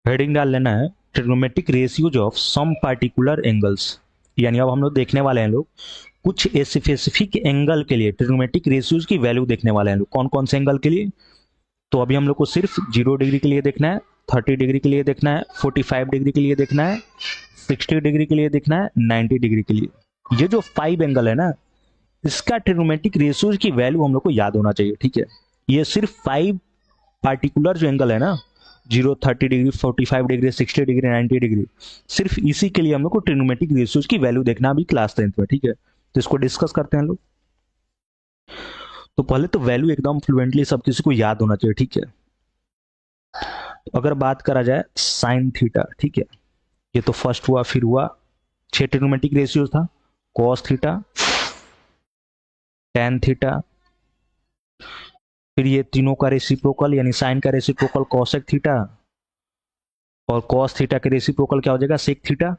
Heading डाल लेना है trigonometric ratios of some particular angles. यानी अब हम लोग देखने वाले हैं लोग कुछ स्पेसिफिक एंगल के लिए ट्रिग्नोमेट्रिक रेशियोज की वैल्यू देखने वाले हैं लोग। कौन कौन से एंगल के लिए? तो अभी हम लोग को सिर्फ 0 डिग्री के लिए देखना है, 30 डिग्री के लिए देखना है, 45 डिग्री के लिए देखना है, 60 डिग्री के लिए देखना है, 90 डिग्री के लिए। ये जो 5 एंगल है ना, इसका ट्रिग्नोमेट्रिक रेशियोज की वैल्यू हम लोग को याद होना चाहिए। ठीक है, ये सिर्फ 5 पार्टिकुलर जो एंगल है ना, 0, 30 डिग्री, 45 डिग्री, 60 डिग्री, 90 डिग्री, सिर्फ इसी के लिए हम लोग को ट्रिग्नोमेट्रिक रेशियोज की वैल्यू देखना अभी क्लास 10th में। ठीक है, तो इसको डिस्कस करते हैं लोग। तो पहले तो वैल्यू एकदम फ्लुएंटली सब किसी को याद होना चाहिए। ठीक है, तो अगर बात करा जाए साइन थीटा, ठीक है, ये तो फर्स्ट हुआ, फिर हुआ 6 ट्रिग्नोमेट्रिक रेशियोज था, कॉस थीटा, टेन थीटा, फिर ये तीनों का रेसिप्रोकल यानी साइन का रेसिप्रोकल कॉसेक थीटा, और कॉस थीटा के रेसिप्रोकल क्या हो जाएगा सेक थीटा,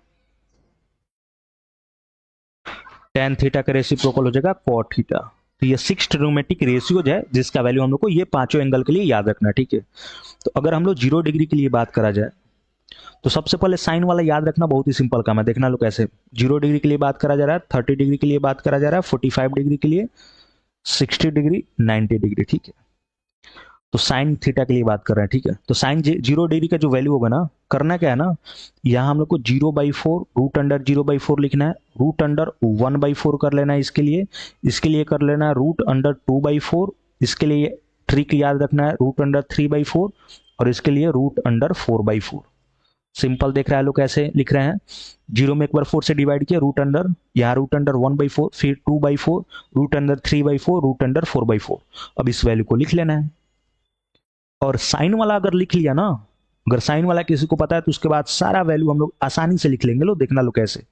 टेन थीटा का रेसिप्रोकल हो जाएगा कॉट थीटा। तो ये 6 ट्रिग्नोमेट्रिक रेशियोज है जिसका वैल्यू हम लोग को ये पांचों एंगल के लिए याद रखना है। ठीक है, तो अगर हम लोग 0 डिग्री के लिए बात करा जाए तो सबसे पहले साइन वाला याद रखना बहुत ही सिंपल काम है। देखना लो कैसे। 0 डिग्री के लिए बात करा जा रहा है, 30 डिग्री के लिए बात करा जा रहा है, 45 डिग्री के लिए, 60 डिग्री, 90 डिग्री। ठीक है, तो साइन थीटा के लिए बात कर रहे हैं। ठीक है, तो साइन 0 डिग्री का जो वैल्यू होगा ना, करना क्या है ना, यहाँ हम लोग को 0/4 रूट अंडर 0/4 लिखना है, रूट अंडर 1/4 कर लेना है इसके लिए कर लेना है रूट अंडर 2/4, इसके लिए ट्रिक याद रखना है रूट अंडर 3/4, और इसके लिए रूट अंडर 4/4। सिंपल देख रहा है लोग कैसे लिख रहे हैं। 0 में एक बार 4 से डिवाइड किया, रूट अंडर, यहाँ रूट अंडर 1/4, फिर 2/4, रूट अंडर 3/4, रूट अंडर 4/4। अब इस वैल्यू को लिख लेना है। और साइन वाला अगर लिख लिया ना, अगर साइन वाला किसी को पता है तो उसके बाद सारा वैल्यू हम लोग आसानी से लिख लेंगे। लो देखना लो कैसे।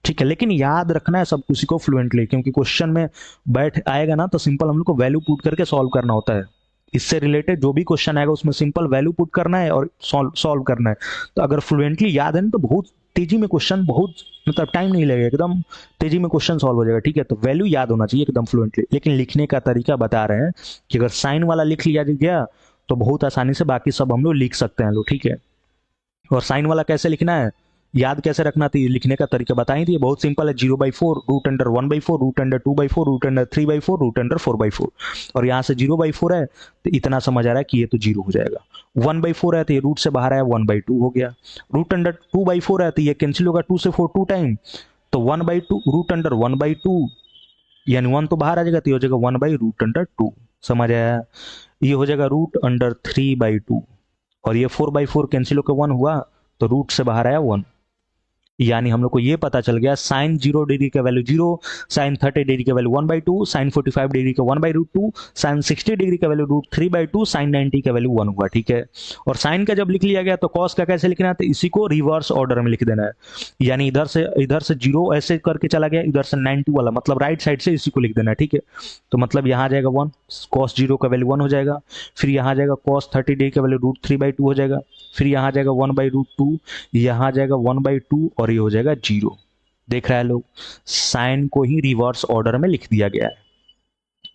ठीक है, लेकिन याद रखना है सब किसी को फ्लुएंटली, क्योंकि क्वेश्चन में बैठ आएगा ना तो सिंपल हम लोग को वैल्यू पुट करके सॉल्व करना होता है। इससे रिलेटेड जो भी क्वेश्चन आएगा उसमें सिंपल वैल्यू पुट करना है और सॉल्व करना है। तो अगर फ्लुएंटली याद है ना तो बहुत तेजी में क्वेश्चन, बहुत मतलब टाइम नहीं लगेगा, एकदम तेजी में क्वेश्चन सॉल्व हो जाएगा। ठीक है, तो वैल्यू याद होना चाहिए एकदम फ्लुएंटली, लेकिन लिखने का तरीका बता रहे हैं कि अगर साइन वाला लिख लिया गया तो बहुत आसानी से बाकी सब हम लोग लिख सकते हैं लोग। ठीक है, और साइन वाला कैसे लिखना है, याद कैसे रखना थी, लिखने का तरीका बताई थी, बहुत सिंपल है। 0/4 root under 1/4, root under 2/4, root under 3/4, root under 4/4। और यहाँ से 0/4 है तो इतना समझ आ रहा है कि ये तो 0 हो जाएगा। 1/4 है तो ये रूट से बाहर आया, 1/2 हो गया। रूट अंडर 2/4 है तो ये कैंसिल होगा, 2 से 4 2 टाइम, तो 1/2 रूट अंडर 1/2, यानी 1 तो बाहर आ जाएगा तो ये हो जाएगा 1/√2। समझ आया? ये हो जाएगा रूट अंडर 3/2, और ये 4/4 कैंसिल होकर 1 हुआ तो रूट से बाहर आया 1। यानी हम लोग को ये पता चल गया साइन 0 डिग्री का वैल्यू 0, साइन 30 डिग्री का वैल्यू 1/2, साइन 45 डिग्री का 1/√2, साइन 60 डिग्री का वैल्यू √3/2, साइन 90 का वैल्यू 1 हुआ। ठीक है, और साइन का जब लिख लिया गया तो कॉस का कैसे लिखना है, तो इसी को रिवर्स ऑर्डर में लिख देना है। यानी इधर से 0 ऐसे करके चला गया, इधर से 90 वाला मतलब राइट साइड से इसी को लिख देना है। ठीक है, तो मतलब यहाँ आ जाएगा 1, कॉस 0 का वैल्यू 1 हो जाएगा, फिर यहाँ आ जाएगा कॉस 30 डिग्री का वैल्यू √3/2 हो जाएगा, फिर यहाँ आ जाएगा 1/√2, यहाँ आ जाएगा 1/2, और ये हो जाएगा 0। देख रहा है लोग, साइन को ही रिवर्स ऑर्डर में लिख दिया गया है।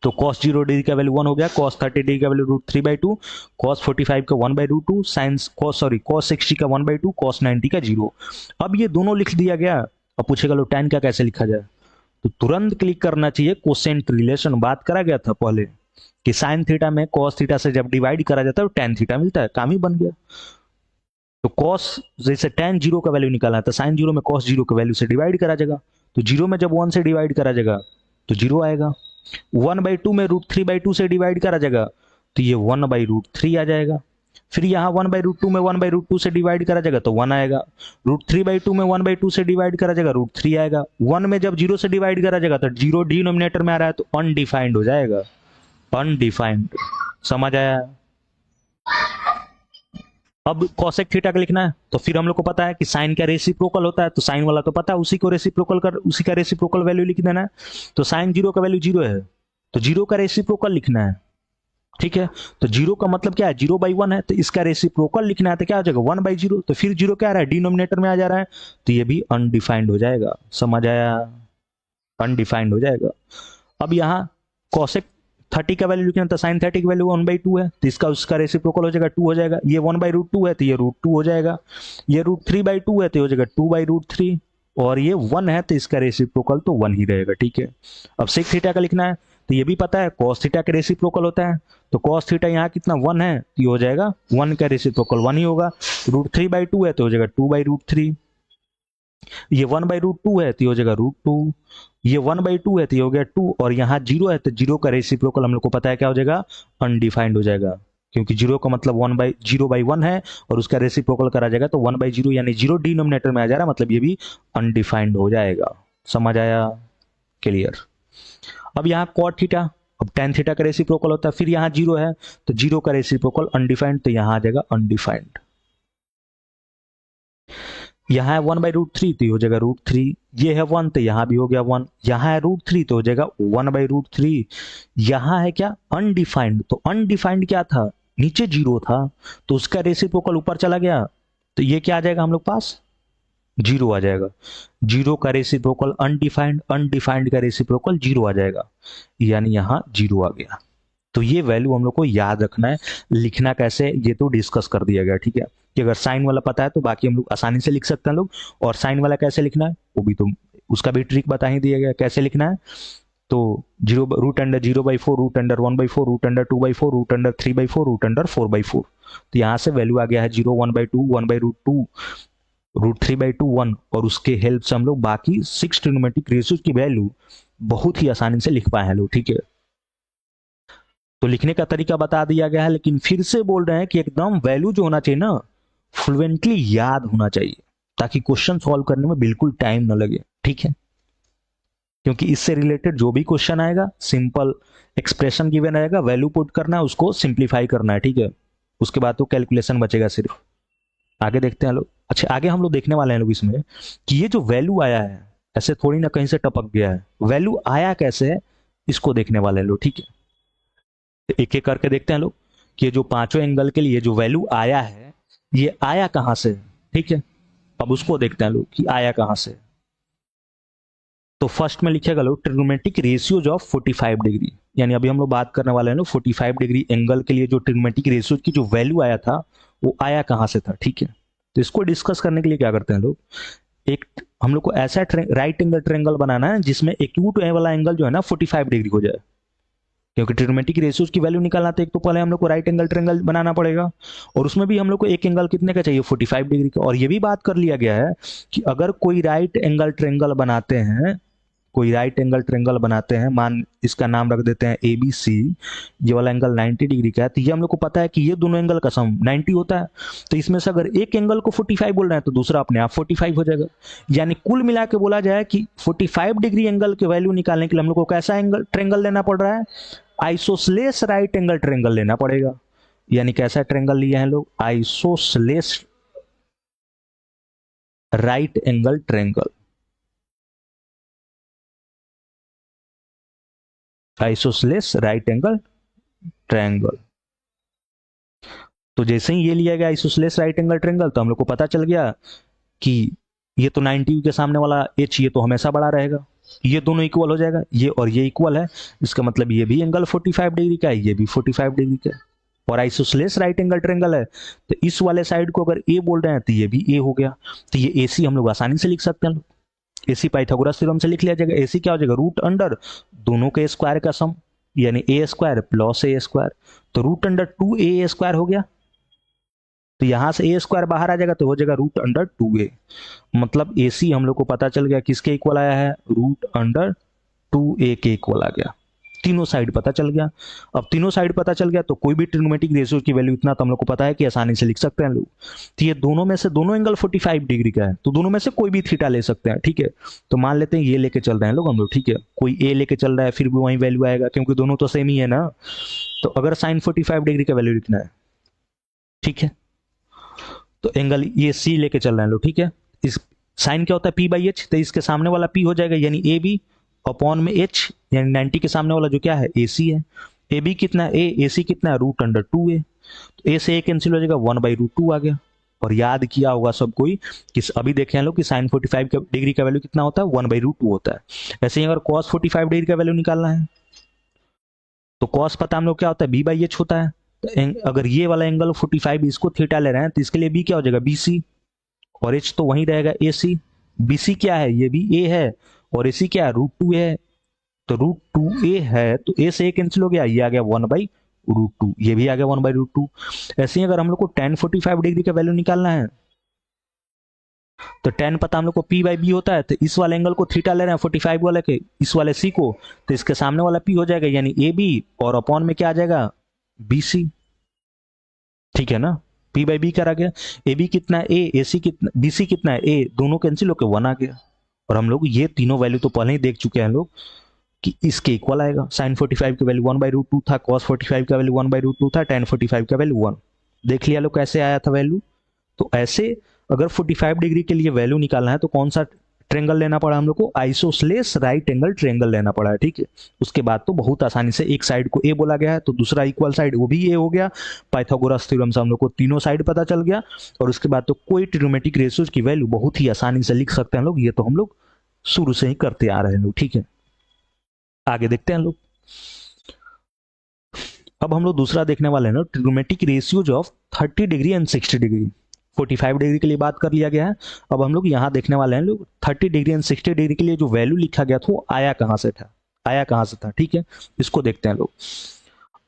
तो cos 0 डिग्री का वैल्यू 1 हो गया, cos 30 डिग्री का वैल्यू √3/2, cos 45 का 1/√2, साइन cos 60 का 1/2, cos 90 का 0। अब ये दोनों लिख दिया गया। अब पूछेगा लो tan का कैसे लिखा जाए, तो तुरंत क्लिक करना चाहिए कोसेंट रिलेशन। बात करा गया था पहले कि साइन थीटा में cos थीटा से जब डिवाइड करा जाता है तो tan थीटा मिलता है, काम ही बन गया। तो cos, जैसे tan 0 का वैल्यू निकालना है तो sin 0 में cos 0 का वैल्यू से डिवाइड करा जाएगा, तो 0 में जब 1 से डिवाइड करा जाएगा तो 0 आएगा। 1/2 में √3/2 से डिवाइड करा जाएगा तो ये 1/√3 आ जाएगा। फिर यहाँ 1/√2 में 1/√2 से डिवाइड करा जाएगा तो 1 आएगा। √3/2 में 1/2 से डिवाइड करा जाएगा √3 आएगा। 1 में जब 0 से डिवाइड करा जाएगा तो 0 डिनोमिनेटर में आ रहा है तो अनडिफाइंड हो जाएगा, अनडिफाइंड। समझ आया? अब कोसेक थीटा का लिखना है तो फिर हम लोग को पता है कि साइन का रेसिप्रोकल होता है, तो साइन वाला तो पता है, उसी का रेसिप्रोकल वैल्यू लिख देना है। तो साइन 0 का वैल्यू 0 है तो 0 का रेसिप्रोकल लिखना है। ठीक है, तो 0 का मतलब क्या है, 0/1 है, तो इसका रेसिप्रोकल लिखना है तो क्या हो जाएगा 1/0। तो फिर 0 क्या आ रहा है, डिनोमिनेटर में आ जा रहा है, तो ये भी अनडिफाइंड हो जाएगा। समझ आया? अनडिफाइंड हो जाएगा। अब यहाँ कॉसेक 30 का वैल्यू लिखना तो साइन 30 की वैल्यू 1/2 है, तो इसका उसका रेसिप्रोकल हो जाएगा 2 हो जाएगा। ये 1/√2 है तो ये √2 हो जाएगा। ये √3/2 है तो हो जाएगा 2/√3, और ये 1 है तो इसका रेसिप्रोकल तो 1 ही रहेगा, ठीक है। अब सेक थीटा का लिखना है तो ये भी पता है कॉस थीटा का रेसिप्रोकल होता है, तो कॉस थीटा यहाँ कितना 1 है तो ये हो जाएगा 1 का रेसिप्रोकल 1 ही होगा। √3/2 है तो हो जाएगा 2/√3। ये 1/√2 है तो हो जाएगा √2। ये 1/2 है तो हो गया 2, और यहाँ 0 है तो 0 का रेसिप्रोकल हम लोग को पता है क्या हो जाएगा, अनडिफाइंड हो जाएगा, क्योंकि 0 का मतलब 0/1 है और उसका रेसिप्रोकल करा जाएगा तो 1/0 यानी 0 डिनोमिनेटर में आ जा रहा है, मतलब ये भी अनडिफाइंड हो जाएगा। समझ आया? क्लियर। अब यहाँ कॉट थीटा, अब टेन थीटा का रेसिप्रोकल होता है, फिर यहाँ 0 है तो 0 का रेसिप्रोकल अनडिफाइंड, तो यहाँ आ जाएगा अनडिफाइंड। यहाँ है 1/√3 तो हो जाएगा √3। ये है 1 तो यहाँ भी हो गया 1। यहाँ है √3 तो हो जाएगा 1/√3। यहाँ है क्या, अनडिफाइंड, तो अनडिफाइंड क्या था, नीचे 0 था तो उसका रेसिप्रोकल ऊपर चला गया, तो ये क्या आ जाएगा हम लोग पास, 0 आ जाएगा। 0 का रेसिप्रोकल अनडिफाइंड, अनडिफाइंड का रेसिप्रोकल 0 आ जाएगा, यानी यहाँ 0 आ गया। तो ये वैल्यू हम लोग को याद रखना है। लिखना कैसे ये तो डिस्कस कर दिया गया, ठीक है, कि अगर साइन वाला पता है तो बाकी हम लोग आसानी से लिख सकते हैं लोग, और साइन वाला कैसे लिखना है वो भी तो उसका भी ट्रिक बता ही दिया गया कैसे लिखना है। तो 0√0/4, √1/4, √2/4, √3/4, √4/4, तो यहाँ से वैल्यू आ गया है 0, 1/2, 1/√2, √3/2, 1, और उसके हेल्प से हम लोग बाकी 6 ट्रिग्नोमेट्रिक रेशियोज की वैल्यू बहुत ही आसानी से लिख पाए हैं लोग, ठीक है। तो लिखने का तरीका बता दिया गया है, लेकिन फिर से बोल रहे हैं कि एकदम वैल्यू जो होना चाहिए ना फ्लुएंटली याद होना चाहिए, ताकि क्वेश्चन सॉल्व करने में बिल्कुल टाइम ना लगे, ठीक है। क्योंकि इससे रिलेटेड जो भी क्वेश्चन आएगा सिंपल एक्सप्रेशन गिवन रहेगा, वैल्यू पुट करना है, उसको सिंप्लीफाई करना है, ठीक है। उसके बाद तो कैलकुलेशन बचेगा सिर्फ। आगे देखते हैं लोग। अच्छा, आगे हम लोग देखने वाले हैं लोग इसमें कि ये जो वैल्यू आया है ऐसे थोड़ी ना कहीं से टपक गया है, वैल्यू आया कैसे है इसको देखने वाले हैं लोग, ठीक है। एक एक करके देखते हैं लोग कि जो पांचों एंगल के लिए जो वैल्यू आया है ये आया कहां से, ठीक है। अब उसको देखते हैं लोग कि आया कहां से। तो फर्स्ट में लिखेगा लोग ट्रिग्नोमेट्रिक रेशियोज ऑफ 45 डिग्री, यानी अभी हम लोग बात करने वाले हैं लोग 45 डिग्री एंगल के लिए जो ट्रिग्नोमेट्रिक रेशियोज की जो वैल्यू आया था वो आया कहां से था, ठीक है। तो इसको डिस्कस करने के लिए क्या करते हैं लोग, एक हम लोग को ऐसा राइट एंगल ट्रायंगल बनाना है जिसमें एक्यूट वाला एंगल जो है ना 45 डिग्री हो जाए, क्योंकि ट्रिग्नोमेट्रिक रेशियोज की वैल्यू निकालना तो एक तो पहले हम लोग को राइट एंगल ट्रायंगल बनाना पड़ेगा, और उसमें भी हम लोग को एक एंगल कितने का चाहिए, 45 डिग्री का। और ये भी बात कर लिया गया है कि अगर कोई राइट एंगल ट्रायंगल बनाते हैं, कोई राइट एंगल ट्रायंगल बनाते हैं, मान इसका नाम रख देते हैं ABC, ये वाला एंगल 90 डिग्री का है, तो ये हम लोग को पता है कि ये दोनों एंगल का सम 90 होता है, तो इसमें से अगर एक एंगल को 45 बोल रहे हैं तो दूसरा अपने आप 45 हो जाएगा। यानी कुल मिला के बोला जाए कि 45 डिग्री एंगल के वैल्यू निकालने के लिए हम लोग को कैसा एंगल ट्रायंगल लेना पड़ रहा है, आइसोसेलेस राइट एंगल ट्रायंगल लेना पड़ेगा। यानी कैसा ट्रायंगल लिया है लोग, isosceles right angle triangle, isosceles right angle triangle. तो जैसे ही ये लिया गया आइसोसेलेस राइट एंगल ट्रायंगल, तो हम लोग को पता चल गया कि ये तो 90 के सामने वाला h ये तो हमेशा बड़ा रहेगा, ये दोनों इक्वल हो जाएगा, ये और ये इक्वल है, इसका मतलब ये भी एंगल 45 डिग्री का है, ये भी 45 डिग्री का है, और आइसोसेलेस राइट एंगल ट्रायंगल है, तो इस वाले साइड को अगर a बोल रहे हैं तो ये भी a हो गया, तो ये AC हम लोग आसानी से लिख सकते हैं। AC पाइथागोरस थ्योरम से लिख लिया जाएगा। AC क्या हो जाएगा, रूट अंडर दोनों के स्क्वायर का सम, यानी a square plus a square, तो रूट अंडर 2a स्क्वायर हो गया, तो यहां से a स्क्वायर बाहर आ जाएगा तो हो जाएगा रूट अंडर 2a, मतलब AC हम लोग को पता चल गया किसके इक्वल आया है, रूट अंडर 2a के इक्वल आ गया। तीनों साइड पता चल गया। अब तीनों साइड पता चल गया तो कोई भी ट्रिग्नोमेट्रिक रेशियो की वैल्यू इतना तो हम लोग को पता है कि आसानी से लिख सकते हैं लोग। तो ये दोनों में से दोनों एंगल 45 डिग्री का है, तो दोनों में से कोई भी थीटा ले सकते हैं, ठीक है। तो मान लेते हैं ये लेके चल रहे हैं लोग हम लोग, ठीक है, कोई a लेके चल रहा है फिर भी वही वैल्यू आएगा क्योंकि दोनों तो सेम ही है ना। तो अगर साइन 45 डिग्री का वैल्यू लिखना है, ठीक है, तो एंगल ये C लेके चल रहे हैं लोग, ठीक है। इस साइन क्या होता है P/H, तो इसके सामने वाला P हो जाएगा यानी AB अपॉन में H, यानी 90 के सामने वाला जो क्या है AC है। AB कितना है AC कितना है रूट अंडर 2a, तो A से A कैंसिल हो जाएगा 1/√2 आ गया। और याद किया होगा सब कोई कि अभी देखे हैं लोग कि साइन 45 डिग्री का वैल्यू कितना होता है 1/√2 होता है। ऐसे ही अगर cos 45 डिग्री का वैल्यू निकालना है तो कॉस पता हम लोग क्या होता है, बी बाई एच होता है। तो अगर ये वाला एंगल 45 इसको थीटा ले रहे हैं तो इसके लिए बी क्या हो जाएगा, बी सी, और एच तो वहीं रहेगा ए सी। बी सी क्या है, ये भी ए है, और ए सी क्या है, √2 है। तो √2 ए है तो ए से ए कैंसिल हो गया, ये आ गया 1/√2, ये भी आ गया 1/√2। ऐसे ही अगर हम लोग को tan 45 डिग्री का वैल्यू निकालना है तो tan पता हम लोग को p बाई बी होता है, तो इस वाले एंगल को थीटा ले रहे हैं 45 वाले के, इस वाले c को, तो इसके सामने वाला p हो जाएगा यानी ए बी, और अपॉन में क्या आ जाएगा, बी सी। ठीक है ना, p बाई बी क्या आ गया, ए बी कितना है ए, सी कितना, बी सी कितना है ए, दोनों कैंसिल होकर 1 आ गया। और हम लोग ये तीनों वैल्यू तो पहले ही देख चुके हैं लोग कि इसके इक्वल आएगा। साइन 45 का वैल्यू 1/√2 था, कॉस 45 का वैल्यू 1/√2 था, tan 45 का वैल्यू 1। देख लिया लोग कैसे आया था वैल्यू। तो ऐसे अगर 45 डिग्री के लिए वैल्यू निकालना है तो कौन सा ट्रेंगल लेना पड़ा हम लोग को, आइसोसलेस राइट एंगल ट्रेंगल लेना पड़ा है। ठीक है, उसके बाद तो बहुत आसानी से एक साइड को ए बोला गया है तो दूसरा इक्वल साइड वो भी ए हो गया। पाइथागोरस थ्योरम से हम लोग को तीनों साइड पता चल गया, और उसके बाद तो कोई ट्रिग्नोमेट्रिक रेशियोज की वैल्यू बहुत ही आसानी से लिख सकते हैं लोग। ये तो हम लोग शुरू से ही करते आ रहे हैं लोग। ठीक है, आगे देखते हैं लोग। अब हम लोग दूसरा देखने वाले हैं trigonometric ratios of 30 degree and 60 degree. 45 degree के लिए बात कर लिया गया है, अब हम लोग यहाँ देखने वाले हैं लोग 30 डिग्री एंड 60 डिग्री के लिए जो वैल्यू लिखा गया था वो आया कहाँ से था, आया कहाँ से था। ठीक है, इसको देखते हैं लोग।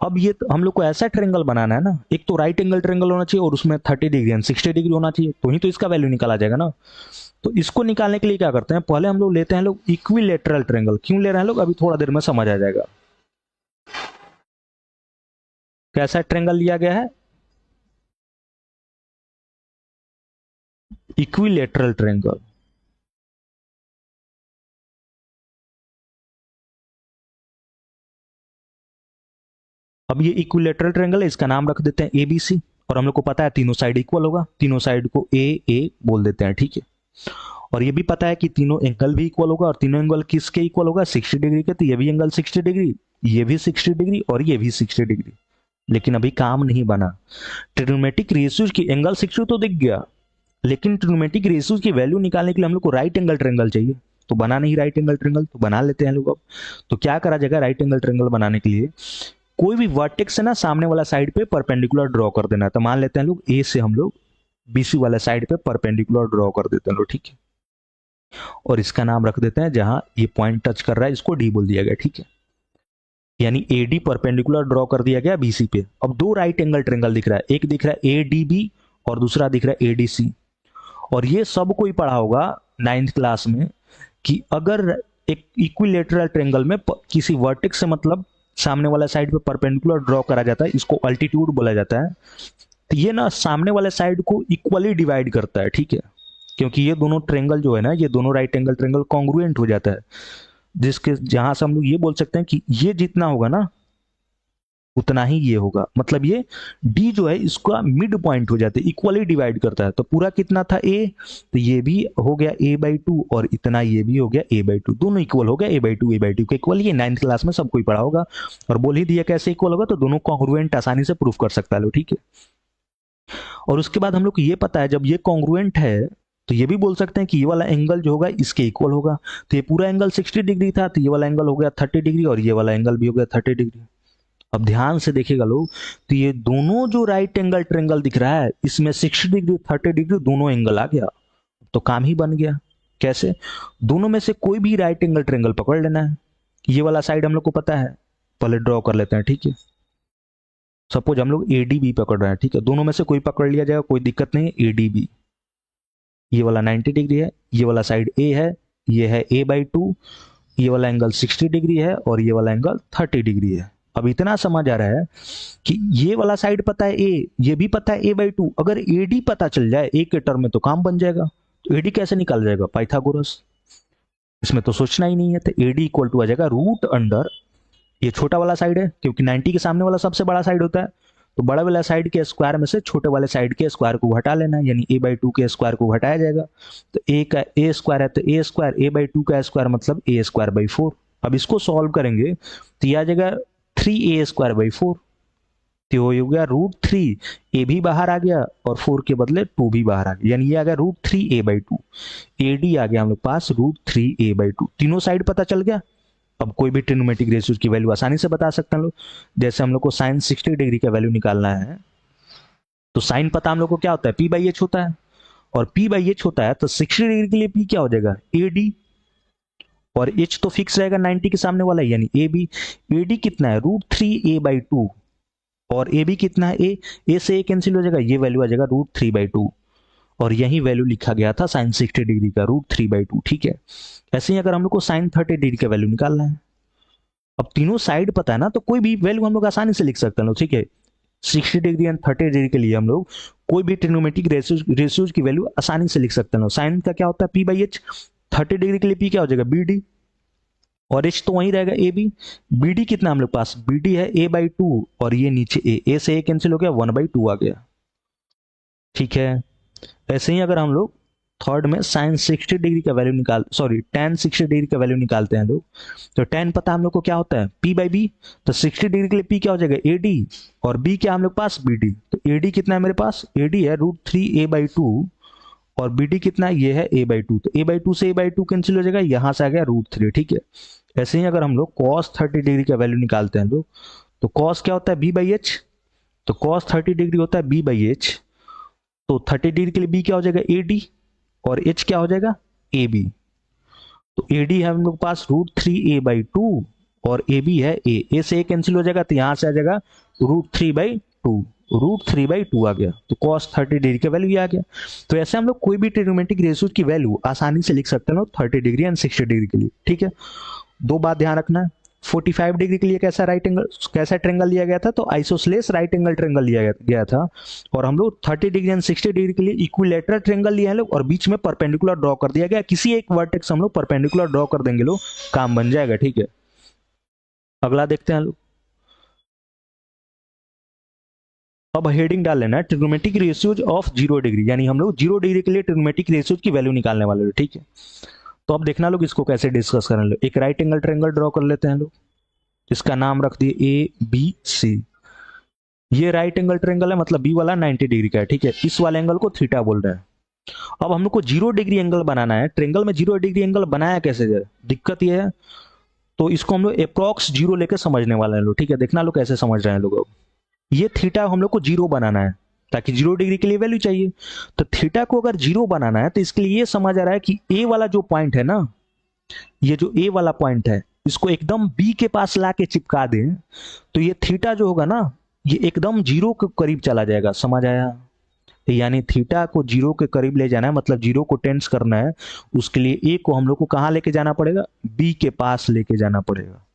अब ये हम लोग को ऐसा ट्रेंगल बनाना है ना, एक तो राइट एंगल ट्रेंगल होना चाहिए और उसमें 30 डिग्री एंड 60 डिग्री होना चाहिए, तो ही तो इसका वैल्यू निकाला जाएगा ना। तो इसको निकालने के लिए क्या करते हैं, पहले हम लोग लेते हैं लोग इक्विलेटरल ट्रेंगल। क्यों ले रहे हैं लोग, अभी थोड़ा देर में समझ आ जाएगा। कैसा ट्रेंगल लिया गया है, इक्विलेटरल ट्रेंगल। अब ये इक्विलेटरल ट्रेंगल है, इसका नाम रख देते हैं एबीसी, और हम लोग को पता है तीनों साइड इक्वल होगा, तीनों साइड को ए ए बोल देते हैं। ठीक है, और ये भी पता है कि तीनों एंगल भी इक्वल होगा, और तीनों एंगल किसके इक्वल होगा, 60 डिग्री के। तो ये भी एंगल 60 डिग्री, ये भी 60 डिग्री, और ये भी 60 डिग्री। लेकिन अभी काम नहीं बना। ट्रिग्नोमेट्रिक रेशियोज की एंगल 60 तो दिख गया, लेकिन ट्रिग्नोमेट्रिक रेशियोज की वैल्यू निकालने के लिए हम लोग को राइट एंगल ट्रेंगल चाहिए। तो बना नहीं राइट एंगल ट्रेंगल, तो बना लेते हैं लोग। अब तो क्या करा जाएगा, राइट एंगल ट्रेंगल बनाने के लिए कोई भी वर्टेक्स है ना सामने वाला साइड पे परपेंडिकुलर ड्रॉ कर देना है। तो मान लेते हैं लोग ए से हम लोग बीसी वाले साइड पे परपेंडिकुलर ड्रॉ कर देते हैं लोग। ठीक है, और इसका नाम रख देते हैं, जहां ये पॉइंट टच कर रहा है इसको डी बोल दिया गया। ठीक है, यानी एडी परपेंडिकुलर ड्रॉ कर दिया गया बीसी पे। अब दो राइट एंगल ट्रेंगल दिख रहा है, एक दिख रहा है एडीबी और दूसरा दिख रहा है एडीसी। और ये सब कोई पढ़ा होगा 9th क्लास में कि अगर एक इक्विलेटरल ट्रेंगल में किसी वर्टेक्स से मतलब सामने वाला साइड पे परपेंडिकुलर ड्रॉ करा जाता है, इसको अल्टीट्यूड बोला जाता है। तो ये ना सामने वाले साइड को इक्वली डिवाइड करता है। ठीक है, क्योंकि ये दोनों ट्रेंगल जो है ना, ये दोनों राइट एंगल ट्रेंगल कॉन्ग्रुएंट हो जाता है, जिसके जहां से हम लोग ये बोल सकते हैं कि ये जितना होगा ना उतना ही ये होगा। मतलब ये डी जो है इसका मिड पॉइंट हो जाता है, इक्वली डिवाइड करता है। तो पूरा कितना था ए, तो ये भी हो गया a/2, और इतना ये भी हो गया a/2, दोनों इक्वल हो गया a/2 के इक्वल। ये 9th क्लास में सब कोई पढ़ा होगा, और बोल ही दिया कैसे इक्वल होगा, तो दोनों कॉन्ग्रुएंट आसानी से प्रूफ कर सकता है लो। ठीक है, और उसके बाद हम लोग को ये पता है जब ये कॉन्ग्रुएंट है तो ये भी बोल सकते हैं कि ये वाला एंगल जो होगा इसके इक्वल होगा। तो ये पूरा एंगल 60 डिग्री था, तो ये वाला एंगल हो गया 30 डिग्री, और ये वाला एंगल भी हो गया 30 डिग्री। अब ध्यान से देखिएगा लोग, तो ये दोनों जो राइट एंगल ट्रेंगल दिख रहा है इसमें 60 डिग्री 30 डिग्री दोनों एंगल आ गया, तो काम ही बन गया। कैसे, दोनों में से कोई भी राइट एंगल ट्रेंगल पकड़ लेना है। ये वाला साइड हम लोग को पता है, पहले ड्रॉ कर लेते हैं। ठीक है, सपोज हम लोग एडीबी पकड़ रहे हैं। ठीक है, दोनों में से कोई पकड़ लिया जाएगा, कोई दिक्कत नहीं है। एडीबी, ये वाला 90 डिग्री है, ये वाला साइड ए है, ये है a/2, ये वाला एंगल 60 डिग्री है, और ये वाला एंगल 30 डिग्री है। अब इतना समझ आ रहा है कि ये वाला साइड पता है ए, ये भी पता है a/2। अगर एडी पता चल जाए ए के टर्म में तो काम बन जाएगा। तो एडी कैसे निकाल जाएगा, पाइथागोरस, इसमें तो सोचना ही नहीं है। तो एडी इक्वल टू आ जाएगा रूट अंडर, ये छोटा वाला साइड है क्योंकि 90 के सामने वाला सबसे बड़ा साइड होता है, तो बड़ा वाला साइड के स्क्वायर में से छोटे वाले साइड के स्क्वायर को घटा लेना है, यानी a/2 के स्क्वायर को घटाया जाएगा। तो ए का ए स्क्वायर है तो ए स्क्वायर, a/2 का स्क्वायर मतलब a²/4। अब इसको सॉल्व करेंगे तो यह आ जाएगा 3a²/4, तो हो गया √3। ए भी बाहर आ गया और 4 के बदले 2 भी बाहर आ गया, यानी ये आ गया √3a/2। एडी आ गया हम लोग पास √3a/2। तीनों साइड पता चल गया। अब कोई भी ट्रिग्नोमेट्रिक रेशियोज की वैल्यू आसानी से बता सकते हैं लोग। जैसे हम लोग को साइन 60 डिग्री का वैल्यू निकालना है, तो साइन पता हम लोग को क्या होता है, पी बाई एच होता है, और पी बाई एच होता है तो 60 डिग्री के लिए पी क्या हो जाएगा, ए डी, और एच तो फिक्स रहेगा 90 के सामने वाला, यानी ए बी। ए डी कितना है, √3a/2, और ए बी कितना है, ए से ए कैंसिल हो जाएगा, ये वैल्यू आ जाएगा √3/2, और यही वैल्यू लिखा गया था साइन 60 डिग्री का, √3/2। ठीक है। ऐसे ही अगर हम लोग को साइन 30 डिग्री का वैल्यू निकालना है, अब तीनों साइड पता है ना, तो कोई भी वैल्यू हम लोग आसानी से लिख सकते हैं लोग। ठीक है, 60 डिग्री एंड 30 डिग्री के लिए हम लोग कोई भी ट्रिग्नोमेट्रिक रेशियोज की वैल्यू आसानी से लिख सकते हैं। साइन का क्या होता है, पी बाई एच, 30 डिग्री के लिए पी क्या हो जाएगा, बी डी, और एच तो वहीं रहेगा ए बी। बी डी कितना हम लोग पास, बी डी है a/2, और ये नीचे ए से ए कैंसिल हो गया, 1/2 आ गया। ठीक है। ऐसे ही अगर हम लोग थर्ड में साइन 60 डिग्री का वैल्यू tan 60 डिग्री का वैल्यू निकालते हैं लोग, तो tan पता हम लोग को क्या होता है, p बाई बी, तो 60 डिग्री के लिए p क्या हो जाएगा, ए डी, और b क्या हम लोग पास, बी डी। तो ए डी कितना है मेरे पास, ए डी है √3a/2, और बी डी कितना है, ये है a/2, तो a/2 से a/2 कैंसिल हो जाएगा, यहां से आ गया √3। ठीक है। ऐसे ही अगर हम लोग cos 30 डिग्री का वैल्यू निकालते हैं लोग, तो cos क्या होता है, b बाई एच, तो cos 30 डिग्री होता है b बाई एच, तो 30 डिग्री के लिए b क्या हो जाएगा, ए डी, और h क्या हो जाएगा, ए बी। तो ए डी है हम लोग पास √3a/2, और ए बी है ए से ए कैंसिल हो जाएगा, तो यहां से आ जाएगा √3/2, √3/2 आ गया, तो cos 30 डिग्री का वैल्यू आ गया। तो ऐसे हम लोग कोई भी ट्रिग्नोमेट्रिक रेशियो की वैल्यू आसानी से लिख सकते हैं 30 डिग्री एंड 60 डिग्री के लिए। ठीक है। दो बात ध्यान रखना है, 45 डिग्री के लिए कैसा ट्रेंगल लिया गया था, तो आइसोसेलेस राइट एंगल ट्रेंगल लिया गया था, और हम लोग 30 डिग्री एंड 60 डिग्री के लिए इक्विलेटरल ट्रेंगल लिया है लोग, और बीच में परपेंडिकुलर ड्रॉ कर दिया गया, किसी एक वर्टेक्स हम लोग परपेंडिकुलर ड्रॉ कर देंगे लोग, काम बन जाएगा। ठीक है। अगला देखते हैं लोग। अब हेडिंग डाल लेना है, ट्रिग्नोमेट्रिक रेशियोज ऑफ 0 डिग्री, यानी हम लोग 0 डिग्री के लिए ट्रिग्नोमेट्रिक रेशियोज की वैल्यू निकालने वाले लोग। ठीक है। तो अब देखना लोग इसको कैसे डिस्कस करें लोग। एक राइट एंगल ट्रेंगल ड्रॉ कर लेते हैं लोग, इसका नाम रख दिए ए बी सी। ये राइट एंगल ट्रेंगल है, मतलब बी वाला 90 डिग्री का है। ठीक है। इस वाले एंगल को थीटा बोल रहे हैं। अब हम लोग को 0 डिग्री एंगल बनाना है, ट्रेंगल में 0 डिग्री एंगल बनाया कैसे जाए, दिक्कत ये है, तो इसको हम लोग अप्रॉक्स 0 लेकर समझने वाले हैं लोग। ठीक है। देखना लोग कैसे समझ रहे हैं लोग। अब ये थीटा हम लोग को 0 बनाना है, ताकि 0 डिग्री के लिए वैल्यू चाहिए, तो थीटा को अगर 0 बनाना है, तो इसके लिए ये समझ आ रहा है कि ए वाला जो पॉइंट है ना, ये जो ए वाला पॉइंट है, इसको एकदम बी के पास ला के चिपका दें, तो ये थीटा जो होगा ना, ये एकदम 0 के करीब चला जाएगा। समझ आया, यानी थीटा को 0 के करीब ले जाना है, मतलब 0 को टेंस करना है, उसके लिए ए को हम लोग को कहां लेके जाना पड़ेगा, बी के पास लेके जाना पड़ेगा।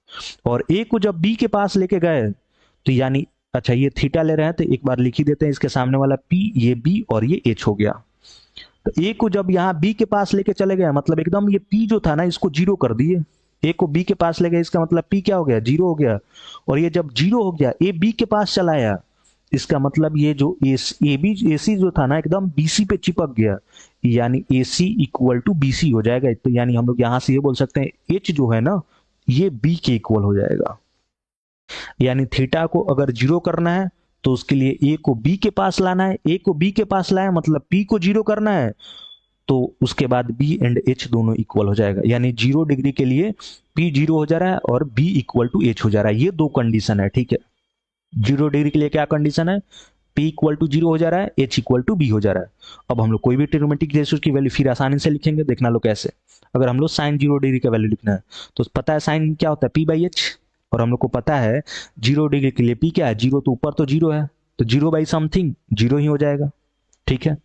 और ए को जब बी के पास लेके गए, तो यानी अच्छा ये थीटा ले रहे हैं, तो एक बार लिख ही देते हैं, इसके सामने वाला पी, ये बी, और ये एच हो गया। तो ए को जब यहाँ बी के पास लेके चले गए, मतलब एकदम ये पी जो था ना, इसको 0 कर दिए, ए को बी के पास ले गए, इसका मतलब पी क्या हो गया, 0 हो गया। और ये जब 0 हो गया, ए बी के पास चला आया, इसका मतलब ये जो ए सी जो था ना, एकदम बीसी पे चिपक गया, यानी ए सी इक्वल टू बी सी हो जाएगा। तो यानी हम लोग यहां से ये बोल सकते हैं एच जो है ना, ये बी के इक्वल हो जाएगा। यानी थीटा को अगर 0 करना है, तो उसके लिए ए को बी के पास लाना है, ए को बी के पास लाया मतलब पी को 0 करना है, तो उसके बाद बी एंड एच दोनों इक्वल हो जाएगा। यानी 0 डिग्री के लिए पी 0 हो जा रहा है और बी इक्वल टू एच हो जा रहा है। ये दो कंडीशन है। ठीक है। 0 डिग्री के लिए क्या कंडीशन है, P इक्वल टू 0 हो जा रहा है, H इक्वल टू B हो जा रहा है। अब हम लोग कोई भी ट्रिग्नोमेट्रिक रेशियो की वैल्यू फिर आसानी से लिखेंगे। देखना लो कैसे। अगर हम लोग साइन 0 डिग्री का वैल्यू लिखना है, तो पता है साइन क्या होता है, P बाई एच, और हम लोग को पता है 0 डिग्री के लिए P क्या है, 0, तो ऊपर तो 0 है, तो 0 बाई समथिंग 0 ही हो जाएगा। ठीक है।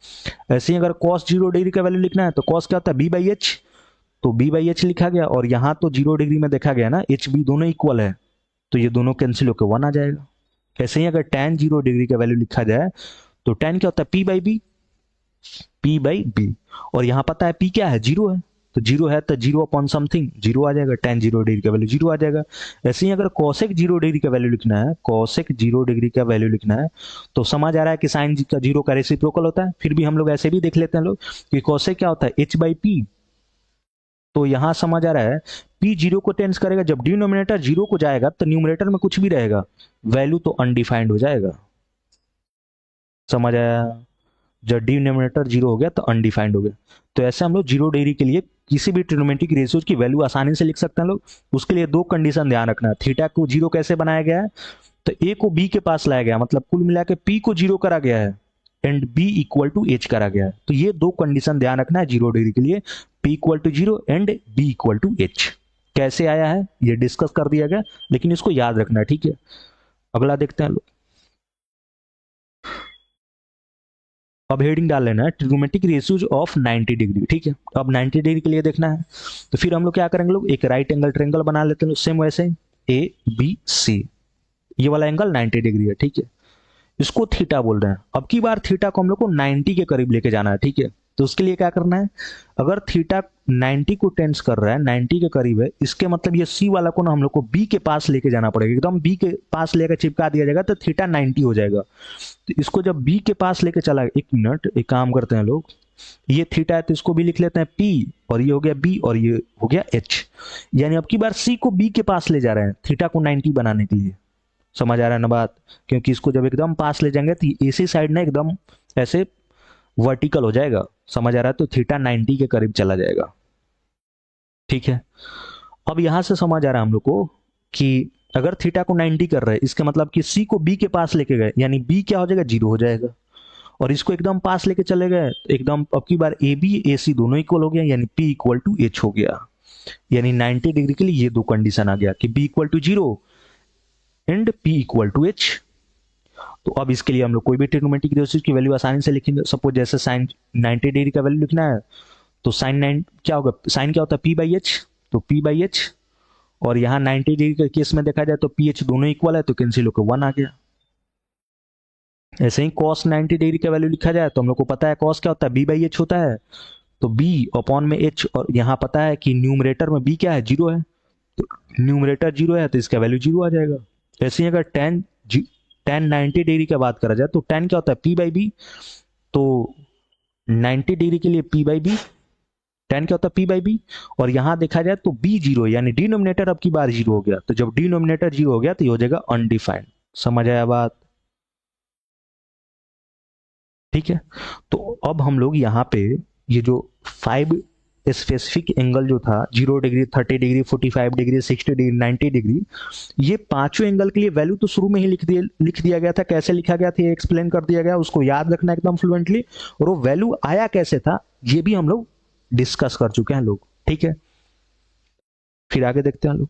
ऐसे ही अगर cos 0 डिग्री का वैल्यू लिखना है, तो cos क्या होता है, B बाई एच, तो B बाई एच लिखा गया, और यहाँ तो 0 डिग्री में देखा गया ना, एच बी दोनों इक्वल है, तो ये दोनों कैंसिल होकर 1 आ जाएगा। ऐसे ही अगर tan 0 डिग्री का वैल्यू लिखा जाए, तो tan क्या होता है, P बाई बी, और यहां पता है P क्या है, 0 है, तो 0 है तो 0 अपॉन समथिंग 0 आ जाएगा, tan 0 डिग्री का वैल्यू 0 आ जाएगा। ऐसे ही अगर cosec 0 डिग्री का वैल्यू लिखना है, cosec 0 डिग्री का वैल्यू लिखना है, तो समझ आ रहा है कि साइन का 0 का रेसिप्रोकल होता है। फिर भी हम लोग ऐसे भी देख लेते हैं लोग कि cosec क्या होता है, h बाई पी, तो यहां समझ आ रहा है P 0 को टेंस करेगा, जब डिनोमिनेटर 0 को जाएगा तो न्यूमरेटर में कुछ भी रहेगा, वैल्यू तो अनडिफाइंड हो जाएगा। समझ आया। जब डिनोमिनेटर जीरो हो गया तो अनडिफाइंड हो गया। तो ऐसे हम लोग जीरो डिग्री के लिए किसी भी ट्रिग्नोमेट्रिक रेशियोज की वैल्यू आसानी से लिख सकते हैं लोग। उसके लिए दो कंडीशन ध्यान रखना है। थीटा को जीरो कैसे बनाया गया है, तो ए को बी के पास लाया गया, मतलब कुल मिला के पी को जीरो करा गया है and B equal to H करा गया है। तो ये दो कंडीशन ध्यान रखना है जीरो डिग्री के लिए, P equal to zero and B equal to H. कैसे आया है ये डिस्कस कर दिया गया, लेकिन इसको याद रखना है, ठीक है। अगला देखते हैं लोग। अब हेडिंग डाल लेना है ट्रिग्नोमेट्रिक रेशियोज ऑफ 90 डिग्री, ठीक है। अब 90 डिग्री के लिए देखना है, तो फिर हम लोग क्या करेंगे लोग, एक राइट एंगल ट्रायंगल बना लेते हैं सेम वैसे, ए बी सी, ये वाला एंगल 90 डिग्री है, ठीक है। इसको थीटा बोल रहे हैं। अब की बार थीटा को हम लोग को 90 के करीब लेके जाना है, ठीक है। तो उसके लिए क्या करना है, अगर थीटा 90 को टेंस कर रहा है, 90 के करीब है, इसके मतलब ये सी वाला को ना हम लोग को बी के पास लेके जाना पड़ेगा, एकदम बी के पास लेकर चिपका दिया जाएगा तो थीटा 90 हो जाएगा। तो इसको जब बी के पास लेके चला, एक मिनट एक काम करते हैं लोग, ये थीटा है तो इसको भी लिख लेते हैं पी, और ये हो गया बी और ये हो गया एच। यानी अब की बार सी को बी के पास ले जा रहे हैं थीटा को 90 बनाने के लिए। समझ आ रहा है ना बात, क्योंकि इसको जब एकदम पास ले जाएंगे तो इसी साइड ना एकदम ऐसे वर्टिकल हो जाएगा, समझ आ रहा है। तो थीटा 90 के करीब चला जाएगा, ठीक है। अब यहां से समझ आ रहा है हम लोग को कि अगर थीटा को 90 कर रहे हैं, इसका मतलब कि सी को बी के पास लेके गए, यानी बी क्या हो जाएगा, जीरो हो जाएगा। और इसको एकदम पास लेके चले गए तो एकदम अब की बार ए बी ए सी दोनों इक्वल हो गया, यानी पी इक्वल टू एच हो गया। यानी 90 डिग्री के लिए ये दो कंडीशन आ गया कि B equal to zero and P equal to H. तो अब इसके लिए हम लोग कोई भी ट्रिग्नोमेट्रिक रेशियो की वैल्यू आसानी से लिखेंगे। सपोज जैसे साइन 90 डिग्री का वैल्यू लिखना है, तो साइन 9 क्या होगा, साइन क्या होता है, पी बाई एच, तो पी बाई एच। और यहाँ 90 डिग्री के केस में देखा जाए तो पी एच दोनों इक्वल है, तो कैंसिल होकर 1 आ गया। ऐसे ही कॉस 90 डिग्री का वैल्यू लिखा जाए तो हम लोग को पता है कॉस क्या होता है, बी बाई एच होता है, तो बी अपॉन में एच, और यहाँ पता है कि न्यूमरेटर में बी क्या है, जीरो है, तो न्यूमरेटर जीरो है तो इसका वैल्यू जीरो आ जाएगा। ऐसे ही अगर टेन 90 डिग्री की बात करा जाए तो टेन क्या होता है, पी बाई बी, तो 90 डिग्री के लिए पी बाई बी, टेन क्या होता है, पी बाई बी। और यहां देखा जाए तो बी जीरो, यानी डिनोमिनेटर अब की बार जीरो हो गया, तो जब डिनोमिनेटर जीरो हो गया तो ये हो जाएगा अनडिफाइंड। समझ आया बात, ठीक है। तो अब हम लोग यहाँ पे ये जो 5 स्पेसिफिक एंगल जो था, 0 degree, 30 degree, 45 degree, 60 degree, 90 degree, ये पांचों एंगल के लिए वैल्यू तो शुरू में ही लिख दिया गया था। कैसे लिखा गया था ये एक्सप्लेन कर दिया गया, उसको याद रखना एकदम फ्लुएंटली। और वो वैल्यू आया कैसे था ये भी हम लोग डिस्कस कर चुके हैं लोग, ठीक है। फिर आगे देखते हैं लोग।